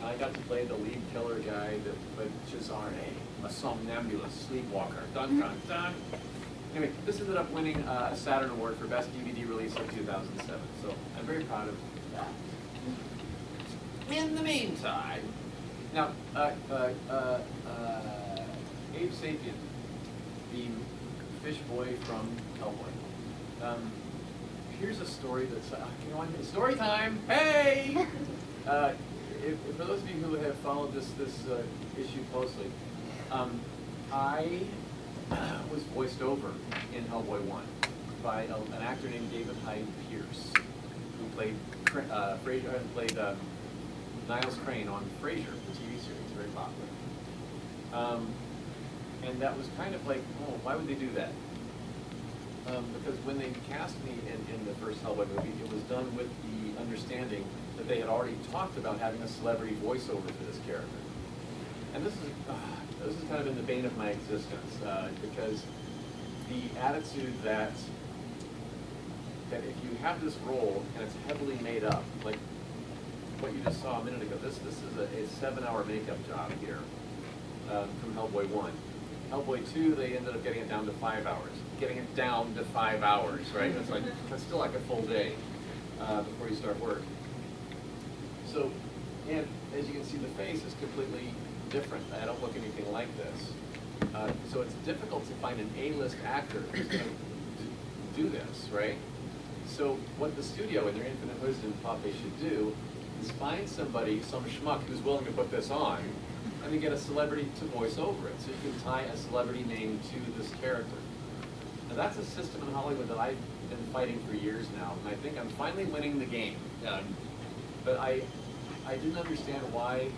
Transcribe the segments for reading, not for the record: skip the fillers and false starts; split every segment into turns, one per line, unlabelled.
I got to play the lead killer guy, but Cesare, a somnambulist sleepwalker. Dun dun dun. Anyway, this ended up winning a Saturn Award for Best DVD Release of 2007. So I'm very proud of that. In the meantime, now, Abe Sapien, the fish boy from Hellboy. Here's a story that's, you know what, story time, hey! For those of you who have followed this issue closely, I was voiced over in Hellboy 1 by an actor named David Hyde Pierce, who played Niles Crane on Frasier, the TV series, very popular. And that was kind of like, oh, why would they do that? Because when they cast me in the first Hellboy movie, it was done with the understanding that they had already talked about having a celebrity voiceover for this character. And this is kind of in the bane of my existence, because the attitude that if you have this role and it's heavily made up, like what you just saw a minute ago, this is a 7-hour makeup job here from Hellboy 1. Hellboy 2, they ended up getting it down to 5 hours. Getting it down to 5 hours, right? That's still like a full day before you start work. So, and as you can see, the face is completely different. I don't look anything like this. So it's difficult to find an A-list actor who's going to do this, right? So what the studio, in their infinite wisdom, thought they should do is find somebody, some schmuck who's willing to put this on, and then get a celebrity to voice over it. So you can tie a celebrity name to this character. Now that's a system in Hollywood that I've been fighting for years now, and I think I'm finally winning the game. But I didn't understand why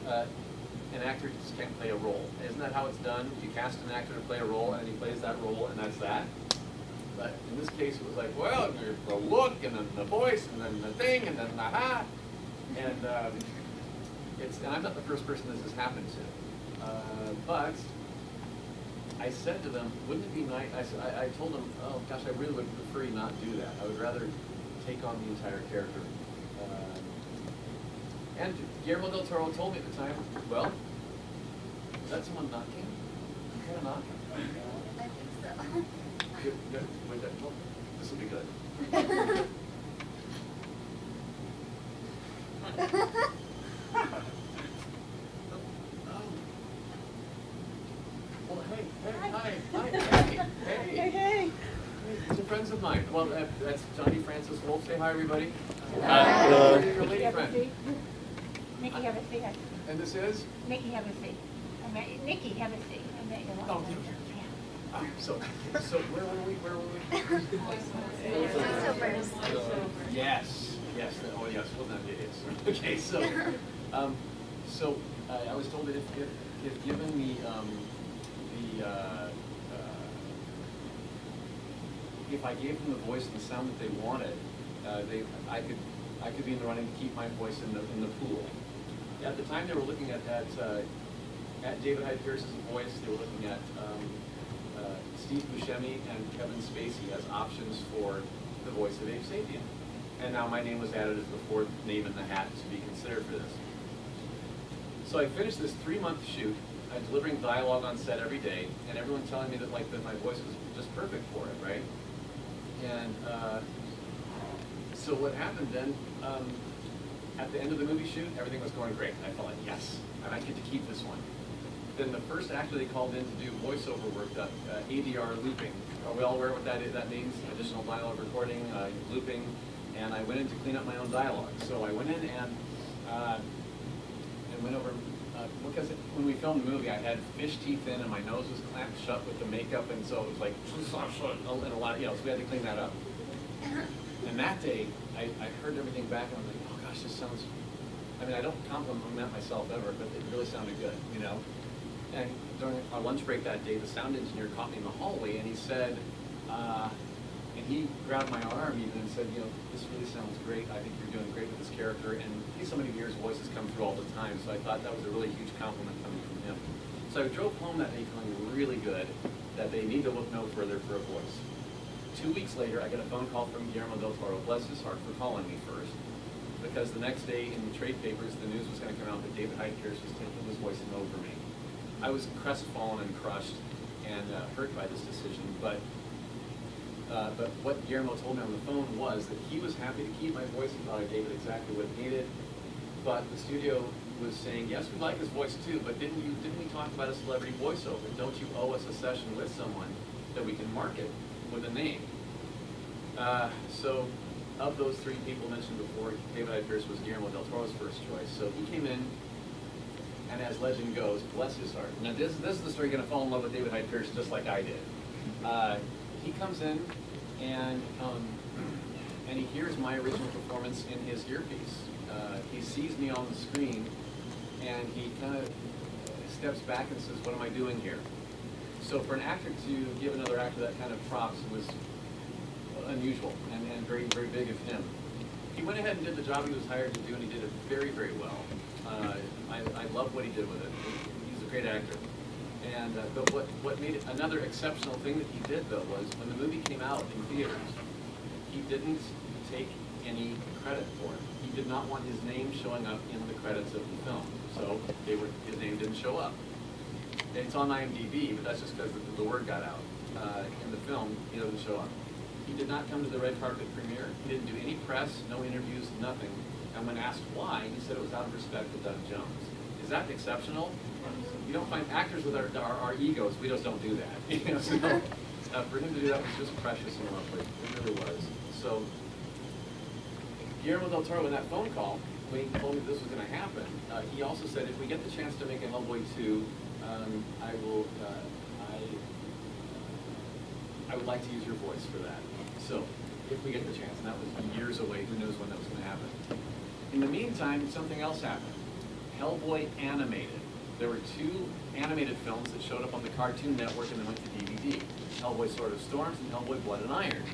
an actor just can't play a role. Isn't that how it's done? You cast an actor to play a role, and he plays that role, and that's that. But in this case, it was like, well, the look, and then the voice, and then the thing, and then the ha. And I'm not the first person this has happened to. But I said to them, wouldn't it be nice? I told them, oh gosh, I really would prefer you not do that. I would rather take on the entire character. And Guillermo del Toro told me at the time, well, is that someone knocking? Is that a knock?
I think so.
Good. Wait, well, this will be good. Well, hey. These are friends of mine. Well, that's Johnny Francis Wolf. Say hi, everybody.
Hello.
Your lady friend.
Nikki, have a seat.
And this is?
Nikki, have a seat. Nikki, have a seat. I met you
Oh, so where were we? Yes. Oh, yes. Well, then it is. Okay, so I was told that if given if I gave them the voice and the sound that they wanted, I could be in the running to keep my voice in the pool. At the time, they were looking at David Hyde Pierce's voice. They were looking at Steve Buscemi and Kevin Spacey as options for the voice of Abe Sapien. And now my name was added as the fourth name in the hat to be considered for this. So I finished this 3-month shoot, delivering dialogue on set every day, and everyone telling me that my voice was just perfect for it, right? And so what happened then, at the end of the movie shoot, everything was going great. I felt like, yes, and I get to keep this one. Then the first actor they called in to do voiceover work, ADR looping. Are we all aware what that means? Additional dialogue recording, looping. And I went in to clean up my own dialogue. So I went in and went over, because when we filmed the movie, I had fish teeth in and my nose was clamped shut with the makeup, and so it was like, and a lot, so we had to clean that up. And that day, I heard everything back and I was like, oh gosh, this sounds, I don't compliment myself ever, but it really sounded good, And during our lunch break that day, the sound engineer caught me in the hallway and he said, and he grabbed my arm even and said, this really sounds great. I think you're doing great with this character. And he's somebody who hears voices come through all the time, so I thought that was a really huge compliment coming from him. So I drove home that day feeling really good that they need to look no further for a voice. 2 weeks later, I get a phone call from Guillermo del Toro, bless his heart, for calling me first. because the next day in the trade papers, the news was going to come out that David Hyde Pierce was voicing over me. I was crestfallen and crushed and hurt by this decision, but what Guillermo told me on the phone was that he was happy to keep my voice. He thought I gave it exactly what it needed, but the studio was saying, yes, we like his voice too, but didn't we talk about a celebrity voiceover? Don't you owe us a session with someone that we can market with a name? So of those three people mentioned before, David Hyde Pierce was Guillermo del Toro's first choice. So he came in, and as legend goes, bless his heart. Now this is the story, you're going to fall in love with David Hyde Pierce just like I did. He comes in and he hears my original performance in his earpiece. He sees me on the screen, and he kind of steps back and says, "What am I doing here?" So for an actor to give another actor that kind of props was unusual and very, very big of him. He went ahead and did the job he was hired to do, and he did it very, very well. I love what he did with it. He's a great actor. And but what made it another exceptional thing that he did, though, was when the movie came out in theaters, he didn't take any credit for it. He did not want his name showing up in the credits of the film, so his name didn't show up. It's on IMDb, but that's just because the word got out. In the film, he doesn't show up. He did not come to the red carpet premiere. He didn't do any press, no interviews, nothing. And when asked why, he said it was out of respect to Doug Jones. Is that exceptional? You don't find actors with our egos. We just don't do that. You know, so for him to do that was just precious and lovely. It really was. So Guillermo del Toro, in that phone call, when he told me this was going to happen, he also said, if we get the chance to make a Hellboy 2, I would like to use your voice for that. So, if we get the chance, and that was years away, who knows when that was going to happen. In the meantime, something else happened. Hellboy animated. There were 2 animated films that showed up on the Cartoon Network and then went to DVD. Hellboy Sword of Storms and Hellboy Blood and Iron.